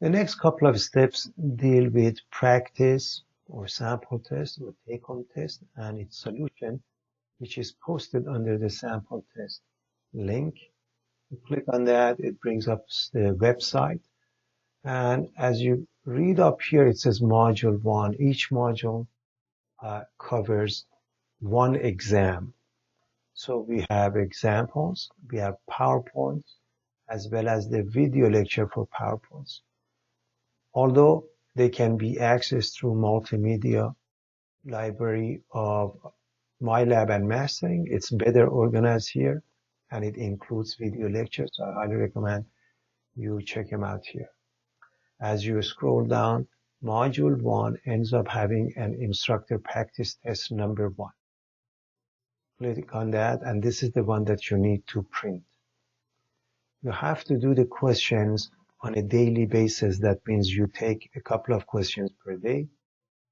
The next couple of steps deal with practice or sample test or take-home test and its solution, which is posted under the sample test link. You click on that, it brings up the website. And as you read up here, it says module 1. Each module covers one exam. So we have examples, we have PowerPoints, as well as the video lecture for PowerPoints. Although they can be accessed through multimedia library of MyLab and Mastering, it's better organized here, and it includes video lectures. So I highly recommend you check them out here. As you scroll down, Module 1 ends up having an instructor practice test number 1. Click on that, and this is the one that you need to print. You have to do the questions on a daily basis. That means you take a couple of questions per day.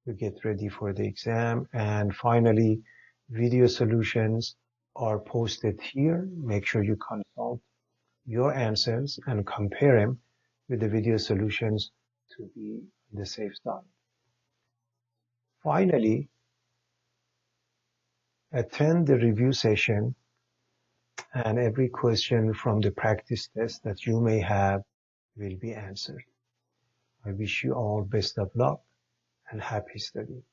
You get ready for the exam. And finally, video solutions are posted here. Make sure you consult your answers and compare them with the video solutions to be on the safe side. Finally, attend the review session, and every question from the practice test that you may have will be answered. I wish you all best of luck and happy study.